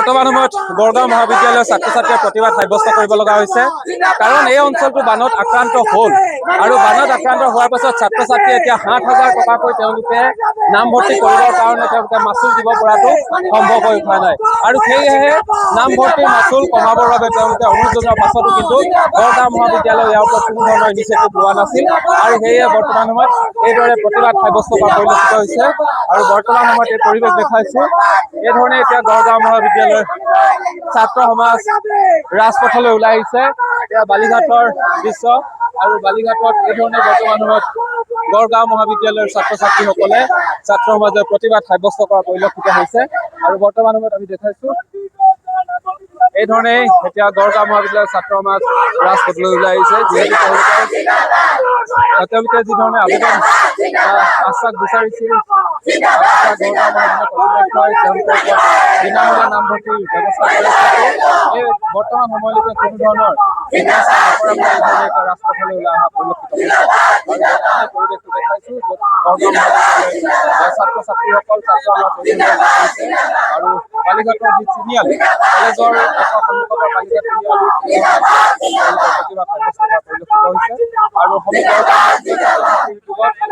বৰ্তমান সময়ত গড়গাঁও মহাবিদ্যালয়ৰ ছাত্ৰ ছাত্ৰীয়ে প্ৰতিবাদ সাব্যস্ত কৰিব লগা হৈছে কাৰণ এই অঞ্চলটো বানত আক্ৰান্ত হ'ল আৰু বানত আক্ৰান্ত হোৱাৰ পাছত ছাত্ৰ ছাত্ৰীয়ে এতিয়া ৭,০০০ টকাকৈ তেওঁলোকে নামভৰ্তি কৰিবৰ কাৰণে তেওঁলোকে মাচুল দিব পৰাটো সম্ভৱ হৈ উঠা নাই আৰু সেয়েহে নামভৰ্তিৰ মাচুল কমাবৰ বাবে তেওঁলোকে অনুৰোধ জনোৱাৰ পাছতো কিন্তু গড়গাঁও মহাবিদ্যালয় ইয়াৰ ওপৰত কোনো ধৰণৰ ইনিচিয়েটিভ লোৱা নাছিল আৰু সেয়ে বৰ্তমান সময়ত এইদৰে প্ৰতিবাদ সাব্যস্ত কৰা পৰিলক্ষিত হৈছে আৰু বৰ্তমান সময়ত এই পৰিৱেশ দেখাইছোঁ এই ধৰণে এতিয়া গড়গাঁও মহাবিদ্যালয়ৰ ছাত্ৰ সমাজ ৰাজপথলৈ ওলাই আহিছে এতিয়া বালিঘাটৰ দৃশ্য আৰু বালিঘাটত এই ধৰণে বৰ্তমান সময়ত গড়গাঁও মহাবিদ্যালয়ৰ ছাত্ৰ ছাত্ৰীসকলে ছাত্ৰ সমাজে প্ৰতিবাদ সাব্যস্ত কৰা পৰিলক্ষিত হৈছে আৰু বৰ্তমান সময়ত আমি দেখাইছোঁ এই ধৰণে এতিয়া গড়গাঁও মহাবিদ্যালয়ৰ ছাত্ৰ সমাজ ৰাজপথলৈ ওলাই আহিছে যিহেতু তেওঁলোকে যি ধৰণে আবেদন আশ্বাস বিচাৰিছিল গড়গাঁও মহাবিদ্যালয় কৰ্তৃপক্ষই বিনামূলীয়া নামভৰ্তিৰ ব্যৱস্থা কৰিছে এই বৰ্তমান সময়লৈকে কোনো ধৰণৰ ব্যৱস্থা নকৰাকৈ এই ধৰণে ৰাজপথলৈ ওলাই অহা পৰিলক্ষিত হৈছে আৰু পৰিৱেশটো দেখাইছোঁ য'ত গড়গাঁও মহাবিদ্যালয়ৰ ছাত্ৰ ছাত্ৰীসকল ছাত্ৰ সমাজ আৰু বালিঘাটৰ যি তিনিআলি কলেজৰ সন্মুখৰ বালিঘাট তিনিআলি প্ৰতিবাদ সাব্যস্ত কৰা পৰিলক্ষিত হৈছে আৰু সমগ্ৰ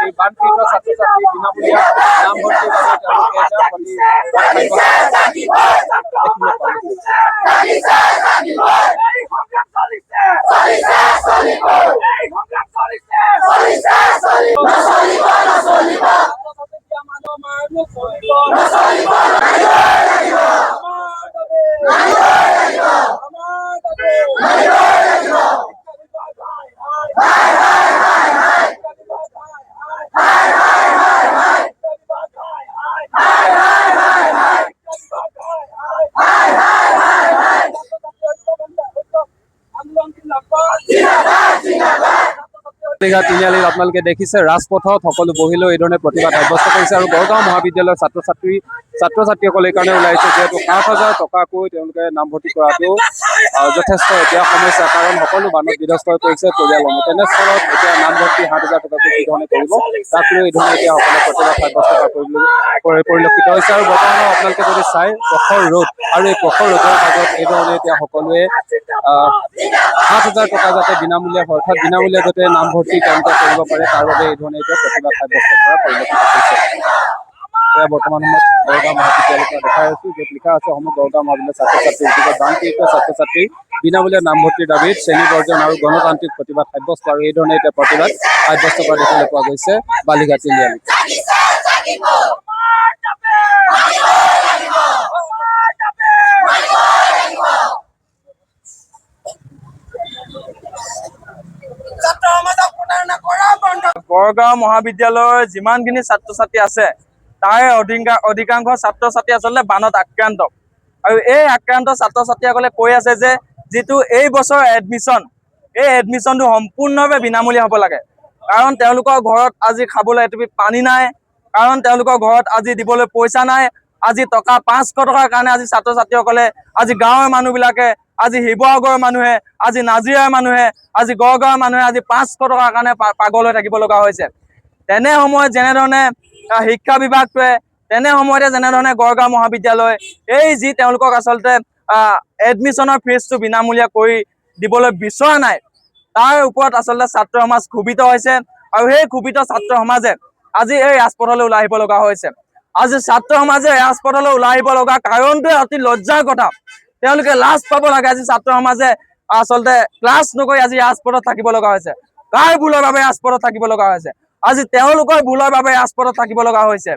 এই বানপীড়িত ছাত্ৰ ছাত্ৰী বিনামূলীয়া নামভৰ্তিৰ বাবে তেওঁলোকে এতিয়া বালিঘাট তিনিআলিত আপোনালোকে দেখিছে ৰাজপথত সকলো বহি লৈ এই ধৰণে প্ৰতিবাদ সাব্যস্ত কৰিছে আৰু গড়গাঁও মহাবিদ্যালয়ৰ ছাত্ৰ ছাত্ৰীসকলে এই কাৰণে ওলাইছে যিহেতু ৭,০০০ টকাকৈ তেওঁলোকে নামভৰ্তি কৰাটো যথেষ্ট এতিয়া সমস্যা কাৰণ সকলো বানত বিধ্বস্ত হৈ পৰিছে পৰিয়ালসমূহ তেনেস্থলত এতিয়া নামভৰ্তি ৭,০০০ টকাকৈ কি ধৰণে কৰিব তাক লৈ এই ধৰণে এতিয়া সকলোৱে প্ৰতিবাদ সাব্যস্ত কৰা পৰিলক্ষিত হৈছে আৰু বৰ্তমানে আপোনালোকে যদি চাই প্ৰখৰ ৰ'দ আৰু এই প্ৰখৰ ৰ'দৰ মাজত এই ধৰণে এতিয়া সকলোৱে ৭,০০০ টকা যাতে বিনামূলীয়া অৰ্থাৎ বিনামূলীয়া যাতে নামভৰ্তি তেওঁলোকে কৰিব পাৰে তাৰ বাবে এই ধৰণে এতিয়া প্ৰতিবাদ সাব্যস্ত কৰা পৰিলক্ষিত হৈছে এয়া বৰ্তমান সময়ত গড়গাঁও মহাবিদ্যালয়ৰ পৰা দেখাই আছোঁ য'ত লিখা আছে সমগ্ৰ গড়গাঁও মহাবিদ্যালয়ৰ ছাত্ৰ ছাত্ৰী উদ্যোগত বানপীড়িত ছাত্ৰ ছাত্ৰী বিনামূলীয়া নামভৰ্তিৰ দাবীত শ্ৰেণী বৰ্জন আৰু গণতান্ত্ৰিক প্ৰতিবাদ সাব্যস্ত আৰু এই ধৰণে এতিয়া প্ৰতিবাদ সাব্যস্ত কৰা দেখিবলৈ পোৱা গৈছে বালিঘাট তিনিআলিত গড়গাঁও মহাবিদ্যালয়ৰ যিমানখিনি ছাত্ৰ ছাত্ৰী আছে তাৰে অধিকাংশ ছাত্ৰ ছাত্ৰী আচলতে বানত আক্ৰান্ত আৰু এই আক্ৰান্ত ছাত্ৰ ছাত্ৰীসকলে কৈ আছে যে যিটো এই বছৰ এডমিশ্যন এই এডমিশ্যনটো সম্পূৰ্ণভাৱে বিনামূলীয়া হ'ব লাগে কাৰণ তেওঁলোকৰ ঘৰত আজি খাবলৈ এটুপি পানী নাই কাৰণ তেওঁলোকৰ ঘৰত আজি দিবলৈ পইচা নাই আজি টকা ৫০০ টকাৰ কাৰণে আজি ছাত্ৰ ছাত্ৰীসকলে আজি গাঁৱৰ মানুহবিলাকে আজি শিৱসাগৰৰ মানুহে আজি নাজিৰাৰ মানুহে আজি গড়গাঁৱৰ মানুহে আজি ৫০০ টকাৰ কাৰণে পাগল হৈ থাকিব লগা হৈছে তেনে সময়ত যেনেধৰণে শিক্ষা বিভাগটোৱে তেনে সময়তে যেনেধৰণে গড়গাঁও মহাবিদ্যালয় এই যি তেওঁলোকক আচলতে এডমিশ্যনৰ ফিজটো বিনামূলীয়া কৰি দিবলৈ বিচৰা নাই তাৰ ওপৰত আচলতে ছাত্ৰ সমাজ ক্ষোভিত হৈছে আৰু সেই ক্ষোভিত ছাত্ৰ সমাজে আজি এই ৰাজপথলৈ ওলাই আহিব লগা হৈছে আজি ছাত্ৰ সমাজে ৰাজপথলৈ ওলাই আহিব লগা কাৰণটোৱে অতি লজ্জাৰ কথা তেওঁলোকে লাজ পাব লাগে আজি ছাত্ৰ সমাজে আচলতে ক্লাছ নকৰি আজি ৰাজপথত থাকিব লগা হৈছে কাৰ ভুলৰ বাবে ৰাজপথত থাকিব লগা হৈছে আজি তেওঁলোকৰ ভুলৰ বাবে ৰাজপথত থাকিব লগা হৈছে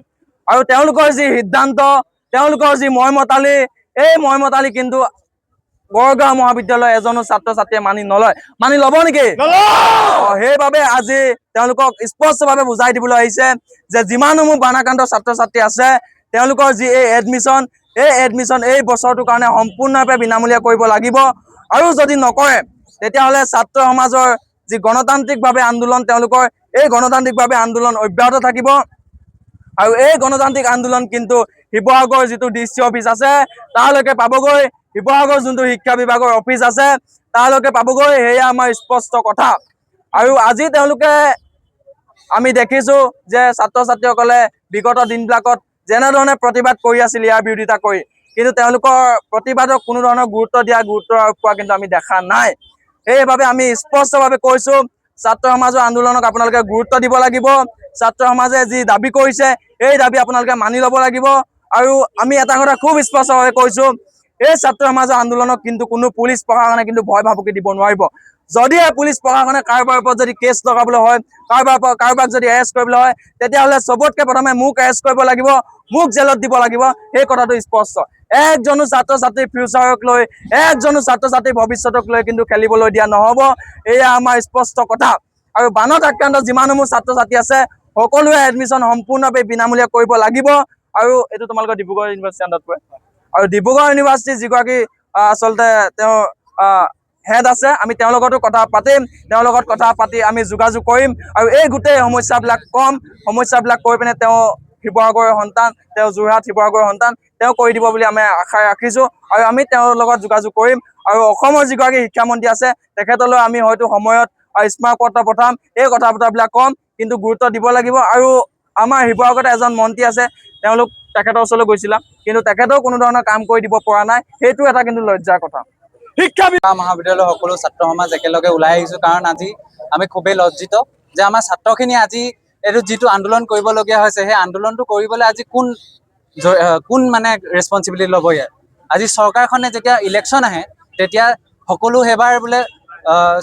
আৰু তেওঁলোকৰ যি সিদ্ধান্ত তেওঁলোকৰ যি মইমতালি এই মইমতালি কিন্তু গড়গাঁও মহাবিদ্যালয় এজনো ছাত্ৰ ছাত্ৰীয়ে মানি ল'ব নেকি সেইবাবে আজি তেওঁলোকক স্পষ্টভাৱে বুজাই দিবলৈ আহিছে যে যিমানসমূহ বানাক্ৰান্ত ছাত্ৰ ছাত্ৰী আছে তেওঁলোকৰ যি এই এডমিশ্যন এই বছৰটোৰ কাৰণে সম্পূৰ্ণভাৱে বিনামূলীয়া কৰিব লাগিব আৰু যদি নকৰে তেতিয়াহ'লে ছাত্ৰ সমাজৰ যি গণতান্ত্ৰিকভাৱে আন্দোলন তেওঁলোকৰ এই গণতান্ত্ৰিকভাৱে আন্দোলন অব্যাহত থাকিব আৰু এই গণতান্ত্ৰিক আন্দোলন কিন্তু শিৱসাগৰ যিটো ডিচি অফিচ আছে তালৈকে পাবগৈ শিৱসাগৰ যোনটো শিক্ষা বিভাগৰ অফিচ আছে তালৈকে পাবগৈ সেয়া আমাৰ স্পষ্ট কথা আৰু আজি তেওঁলোকে আমি দেখিছোঁ যে ছাত্ৰ ছাত্ৰীসকলে বিগত দিনবিলাকত যেনেধৰণে প্ৰতিবাদ কৰি আছিল ইয়াৰ বিৰোধিতা কৰি কিন্তু তেওঁলোকৰ প্ৰতিবাদক কোনো ধৰণৰ গুৰুত্ব পোৱা কিন্তু আমি দেখা নাই। সেইবাবে আমি স্পষ্টভাৱে কৈছো, ছাত্ৰ সমাজৰ আন্দোলনক আপোনালোকে গুৰুত্ব দিব লাগিব। ছাত্ৰ সমাজে যি দাবী কৰিছে এই দাবী আপোনালোকে মানি ল'ব লাগিব। আৰু আমি এটা কথা খুব স্পষ্টভাৱে কৈছো, এই ছাত্ৰ সমাজৰ আন্দোলনক কিন্তু কোনো পুলিচ প্ৰশাসনে কিন্তু ভয় ভাবুকি দিব নোৱাৰিব। যদিহে পুলিচ প্ৰশাসনে কাৰোবাৰ ওপৰত যদি কেছ লগাবলৈ হয়, কাৰোবাক যদি এৰেষ্ট কৰিবলৈ হয়, তেতিয়াহ'লে চবতকে প্ৰথমে মোক এৰেষ্ট কৰিব লাগিব, মোক জেলত দিব লাগিব। সেই কথাটো স্পষ্ট। একজনো ছাত্ৰ ছাত্ৰীৰ ফিউচাৰক লৈ, একজনো ছাত্ৰ ছাত্ৰীৰ ভৱিষ্যতক লৈ কিন্তু খেলিবলৈ দিয়া নহ'ব। এয়া আমাৰ স্পষ্ট কথা। আৰু বানত আক্ৰান্ত যিমানসমূহ ছাত্ৰ ছাত্ৰী আছে সকলোৱে এডমিশ্যন সম্পূৰ্ণভাৱে বিনামূলীয়া কৰিব লাগিব। আৰু এইটো তোমালোকৰ ডিব্ৰুগড় ইউনিভাৰ্চিটি আণ্ডাৰত পৰে। আৰু ডিব্ৰুগড় ইউনিভাৰ্চিটিৰ যিগৰাকী আচলতে তেওঁ হেড আছে, আমি তেওঁৰ লগতো কথা পাতিম। তেওঁৰ লগত কথা পাতি আমি যোগাযোগ কৰিম আৰু এই গোটেই সমস্যাবিলাক সমস্যাবিলাক কৈ পিনে তেওঁ শিৱসাগৰৰ সন্তান, তেওঁ যোৰহাট শিৱসাগৰৰ সন্তান, তেওঁ কৰি দিব বুলি আমি আশা ৰাখিছোঁ। আৰু আমি তেওঁৰ লগত যোগাযোগ কৰিম। আৰু অসমৰ যিগৰাকী শিক্ষামন্ত্ৰী আছে তেখেতলৈ আমি হয়তো সময়ত স্মাৰক পত্ৰ পঠাম, এই কথা বতৰাবিলাক ক'ম। কিন্তু গুৰুত্ব দিব লাগিব। আৰু আমাৰ শিৱসাগৰত এজন মন্ত্ৰী আছে, তেখেতৰ ওচৰলৈ গৈছিলা, কিন্তু তেখেতেও কোনো ধৰণৰ কাম কৰি দিব পৰা নাই। সেইটো এটা কিন্তু লজ্জাৰ কথা। শিক্ষা মহাবিদ্যালয়ৰ সকলো ছাত্ৰ সমাজ একেলগে ওলাই আহিছো, কাৰণ আজি আমি খুবেই লজ্জিত যে আমাৰ ছাত্ৰখিনি আজি এইটো যিটো আন্দোলন কৰিবলগীয়া হৈছে, সেই আন্দোলনটো কৰিবলৈ আজি কোন মানে ৰেছপনচিবিলিটি ল'ব ইয়াত। আজি চৰকাৰখনে যেতিয়া ইলেকশ্যন আহে তেতিয়া সকলো সেইবাৰ বোলে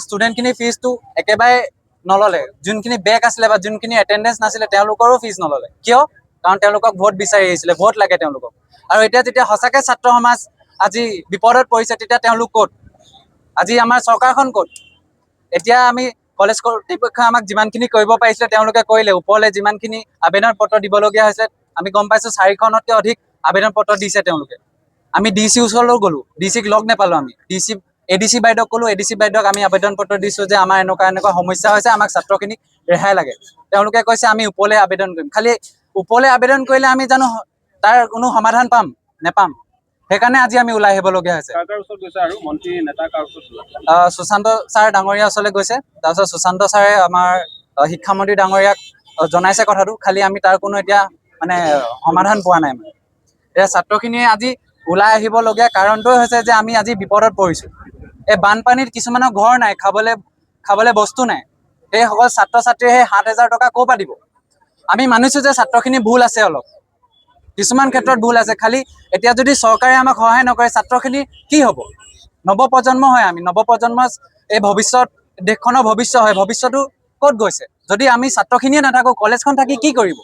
ষ্টুডেণ্টখিনিৰ ফিজটো একেবাৰে নল'লে। যোনখিনি বেক আছিলে বা যোনখিনি এটেণ্ডেঞ্চ নাছিলে তেওঁলোকৰো ফিজ নল'লে। কিয়? কাৰণ তেওঁলোকক ভোট বিচাৰি আহিছিলে, ভোট লাগে তেওঁলোকক। আৰু এতিয়া যেতিয়া সঁচাকৈ ছাত্ৰ সমাজ আজি বিপদত পৰিছে তেতিয়া তেওঁলোক ক'ত? আজি আমাৰ চৰকাৰখন ক'ত? এতিয়া আমি কলেজ কৰ্তৃপক্ষই আমাক যিমানখিনি কৰিব পাৰিছিলে তেওঁলোকে কৰিলে। ওপৰলৈ যিমানখিনি আবেদন পত্ৰ দিবলগীয়া হৈছে আমি গম পাইছোঁ 4খনতকৈ অধিক আবেদন পত্ৰ দিছে তেওঁলোকে। আমি DC ওচৰলৈও গ'লোঁ, DCক লগ নাপালোঁ। আমি ADC বাইদেউক ক'লোঁ, ADC বাইদেউক আমি আবেদন পত্ৰ দিছোঁ যে আমাৰ এনেকুৱা সমস্যা হৈছে, আমাক ছাত্ৰখিনিক ৰেহাই লাগে। তেওঁলোকে কৈছে আমি ওপৰলৈ আবেদন কৰিম। খালি ওপৰলৈ আবেদন কৰিলে আমি জানো তাৰ কোনো সমাধান পাম? নেপাম। সেইকাৰণে আজি আমি ওলাই আহিবলগীয়া হৈছে। সুশান্ত ছাৰ ডাঙৰীয়া ওচৰলৈ গৈছে। তাৰপিছত সুশান্ত ছাৰে আমাৰ শিক্ষামন্ত্ৰী ডাঙৰীয়াক জনাইছে কথাটো। খালি আমি তাৰ কোনো এতিয়া মানে সমাধান পোৱা নাই। এতিয়া ছাত্ৰখিনিয়ে আজি ওলাই আহিবলগীয়া কাৰণটোৱে হৈছে যে আমি আজি বিপদত পৰিছোঁ। এই বানপানীত কিছুমানৰ ঘৰ নাই, খাবলৈ বস্তু নাই। সেইসকল ছাত্ৰ ছাত্ৰীয়ে সেই 7,000 টকা ক'ৰ পৰা দিব? আমি মানিছোঁ যে ছাত্ৰখিনি ভুল আছে, অলপ কিছুমান ক্ষেত্ৰত ভুল আছে। খালি এতিয়া যদি চৰকাৰে আমাক সহায় নকৰে ছাত্ৰখিনি কি হ'ব? নৱপ্ৰজন্ম হয় আমি, নৱপ্ৰজন্মৰ এই ভৱিষ্যত, দেশখনৰ ভৱিষ্যত হয়। ভৱিষ্যতটো ক'ত গৈছে? যদি আমি ছাত্ৰখিনিয়ে নাথাকোঁ, কলেজখন থাকি কি কৰিব?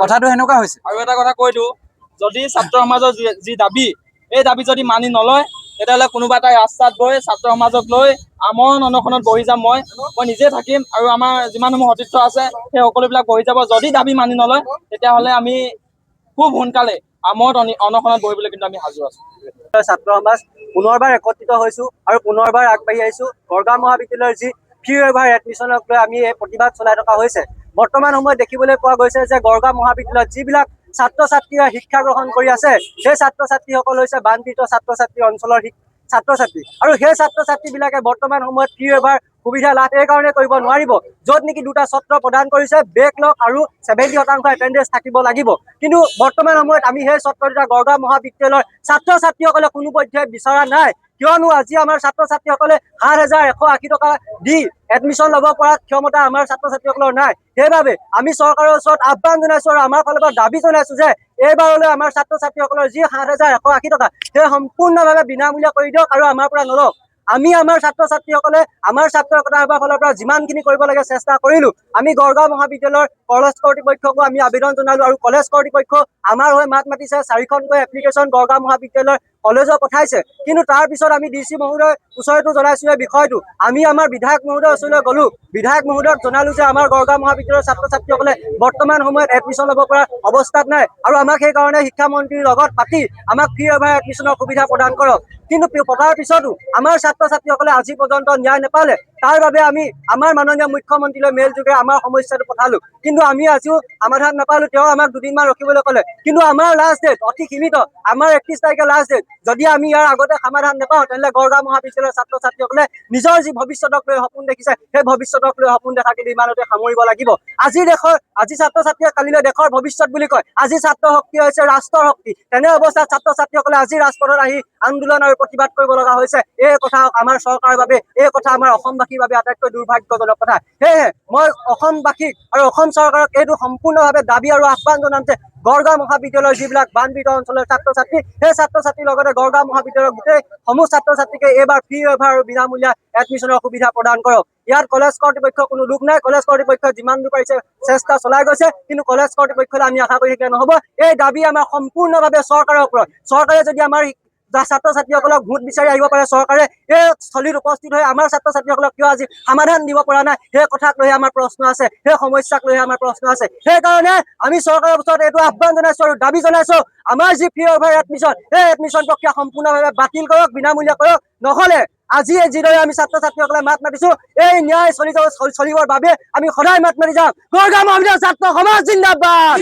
কথাটো সেনেকুৱা হৈছে। আৰু এটা কথা কৈ দিওঁ, যদি ছাত্ৰ সমাজৰ যি দাবী, এই দাবী যদি মানি নলয় তেতিয়াহ'লে কোনোবা এটা ৰাস্তাত গৈ ছাত্ৰ সমাজক লৈ আমৰণ অনশনত বহি যাম। মই নিজে থাকিম আৰু আমাৰ যিমানসমূহ সতীৰ্থ আছে সেই সকলোবিলাক বহি যাব। যদি দাবী মানি নলয় তেতিয়াহ'লে আমি খুব সোনকালে আমৰণ অনশনত বহিবলৈ কিন্তু আমি সাজু আছোঁ। ছাত্ৰ সমাজ পুনৰবাৰ একত্ৰিত হৈছোঁ আৰু পুনৰবাৰ আগবাঢ়ি আহিছোঁ। গড়গাঁও মহাবিদ্যালয়ৰ যি ফ্ৰী ৱেইভাৰ এডমিশ্যনক লৈ আমি এই প্ৰতিবাদ চলাই থকা হৈছে। বৰ্তমান সময়ত দেখিবলৈ পোৱা গৈছে যে গড়গাঁও মহাবিদ্যালয়ত যিবিলাক ছাত্ৰ ছাত্ৰীয়ে শিক্ষা গ্ৰহণ কৰি আছে, সেই ছাত্ৰ ছাত্ৰীসকল হৈছে বানপীড়িত ছাত্ৰ ছাত্ৰী অঞ্চলৰ ছাত্ৰ ছাত্ৰী। আৰু সেই ছাত্ৰ ছাত্ৰীবিলাকে বৰ্তমান সময়ত ফ্ৰী ৱেইভাৰ সুবিধা লাভ এই কাৰণে কৰিব নোৱাৰিব, য'ত নেকি দুটা চৰ্ত প্ৰদান কৰিছে, বেকলগ আৰু 70% এটেণ্ডেঞ্চ থাকিব লাগিব। কিন্তু বৰ্তমান সময়ত আমি সেই চৰ্ত দুটা গড়গাঁও মহাবিদ্যালয়ৰ ছাত্ৰ ছাত্ৰীসকলে কোনো পধ্যে বিচৰা নাই। কিয়নো আজি আমাৰ ছাত্ৰ ছাত্ৰীসকলে 7,180 টকা দি এডমিশ্যন ল'ব পৰা ক্ষমতা আমাৰ ছাত্ৰ ছাত্ৰীসকলৰ নাই। সেইবাবে আমি চৰকাৰৰ ওচৰত আহ্বান জনাইছোঁ আৰু আমাৰ ফালৰ পৰা দাবী জনাইছোঁ যে এইবাৰলৈ আমাৰ ছাত্ৰ ছাত্ৰীসকলৰ যি 7,180 টকা সেই সম্পূৰ্ণভাৱে বিনামূলীয়া কৰি দিয়ক আৰু আমাৰ পৰা নলওক। আমি আমাৰ ছাত্ৰ ছাত্ৰীসকলে আমাৰ ছাত্ৰ সমাজৰ ফালৰ পৰা যিমানখিনি কৰিব লাগে চেষ্টা কৰিলোঁ। আমি গড়গাঁও মহাবিদ্যালয়ৰ কলেজ কৰ্তৃপক্ষকো আমি আবেদন জনালোঁ আৰু কলেজ কৰ্তৃপক্ষ আমাৰ হৈ মাত মাতিছে। 4খনকৈ এপ্লিকেশ্যন গড়গাঁও মহাবিদ্যালয়ৰ কলেজত পঠাইছে। কিন্তু তাৰ পিছত আমি DC মহোদয়ৰ ওচৰতো জনাইছোঁ এই বিষয়টো। আমি আমাৰ বিধায়ক মহোদয়ৰ ওচৰলৈ গ'লোঁ, বিধায়ক মহোদয়ক জনালোঁ যে আমাৰ গড়গাঁও মহাবিদ্যালয়ৰ ছাত্ৰ ছাত্ৰীসকলে বৰ্তমান সময়ত এডমিশ্যন ল'ব পৰা অৱস্থাত নাই আৰু আমাক সেইকাৰণে শিক্ষামন্ত্ৰীৰ লগত পাতি আমাক ফ্ৰী ৱেইভাৰ এডমিশ্যনৰ সুবিধা প্ৰদান কৰক। কিন্তু পতাৰ পিছতো আমাৰ ছাত্ৰ ছাত্ৰীসকলে আজি পৰ্যন্ত ন্যায় নাপালে। তাৰ বাবে আমি আমাৰ মাননীয় মুখ্যমন্ত্ৰীলৈ মেইল যোগে আমাৰ সমস্যাটো পঠালো, কিন্তু আমি আজিও সমাধান নাপালো। তেওঁ আমাক দুদিনমান ৰখিবলৈ ক'লে, কিন্তু আমাৰ লাষ্ট ডেট অতি সীমিত, আমাৰ 31 তাৰিখে লাষ্ট ডেট। যদি আমি ইয়াৰ আগতে সমাধান নাপাওঁ তেনেহ'লে গড়গাঁও মহাবিদ্যালয়ৰ ছাত্ৰ ছাত্ৰীসকলে নিজৰ যি ভৱিষ্যতক লৈ সপোন দেখিছে সেই ভৱিষ্যতক লৈ সপোন দেখাকে ইমানতে সামৰিব লাগিব। আজি ছাত্ৰ ছাত্ৰীয়ে কালিলৈ দেশৰ ভৱিষ্যত বুলি কয়। আজি ছাত্ৰ শক্তি হৈছে ৰাষ্ট্ৰৰ শক্তি। তেনে অৱস্থাত ছাত্ৰ ছাত্ৰীসকলে আজি ৰাজপথত আহি আন্দোলন আৰু প্ৰতিবাদ কৰিব লগা হৈছে। এই কথা আমাৰ চৰকাৰৰ বাবে, এই কথা আমাৰ অসমবাসীৰ বাবে আটাইতকৈ দুৰ্ভাগ্যজনক কথা। সেয়েহে মই অসমবাসীক আৰু অসম চৰকাৰক এইটো সম্পূৰ্ণভাৱে দাবী আৰু আহ্বান জনাম যে গড়গাঁও মহাবিদ্যালয়ৰ যিবিলাক বানপীড়িত অঞ্চলৰ ছাত্ৰ ছাত্ৰী, সেই ছাত্ৰ ছাত্ৰীৰ লগতে গড়গাঁও মহাবিদ্যালয়ৰ গোটেই সমূহ ছাত্ৰ ছাত্ৰীকে এইবাৰ ফ্ৰী ৱেইভাৰ আৰু বিনামূলীয়া এডমিশ্যনৰ সুবিধা প্ৰদান কৰক। ইয়াত কলেজ কৰ্তৃপক্ষৰ কোনো লোক নাই। কলেজ কৰ্তৃপক্ষই যিমান দূৰ পাৰিছে চেষ্টা চলাই গৈছে, কিন্তু কলেজ কৰ্তৃপক্ষলৈ আমি আশা কৰি থাকিলে নহ'ব। এই দাবী আমাৰ সম্পূৰ্ণভাৱে চৰকাৰৰ ওপৰত। চৰকাৰে যদি আমাৰ ছাত্ৰ ছাত্ৰীসকলক ভোট বিচাৰি আহিব পাৰে, চৰকাৰে এই স্থলীত উপস্থিত হৈ আমাৰ ছাত্ৰ ছাত্ৰীসকলক কিয় আজি সমাধান দিব পৰা নাই, সেই কথাক লৈহে আমাৰ প্ৰশ্ন আছে, সেই সমস্যাক লৈহে আমাৰ প্ৰশ্ন আছে। সেইকাৰণে আমি চৰকাৰৰ ওচৰত এইটো আহ্বান জনাইছো আৰু দাবী জনাইছো, আমাৰ যি ফ্ৰী ৱেইভাৰ এডমিশ্যন, সেই এডমিশ্যন প্ৰক্ৰিয়া সম্পূৰ্ণভাৱে বাতিল কৰক, বিনামূলীয়া কৰক। নহ'লে আজিয়ে যিদৰে আমি ছাত্ৰ ছাত্ৰীসকলে মাত মাতিছো, এই ন্যায় চলিবৰ বাবে আমি সদায় মাত মাতি যাম। গড়গাঁও মহাবিদ্যালয়ৰ ছাত্ৰ সমাজ জিন্দাবাদ।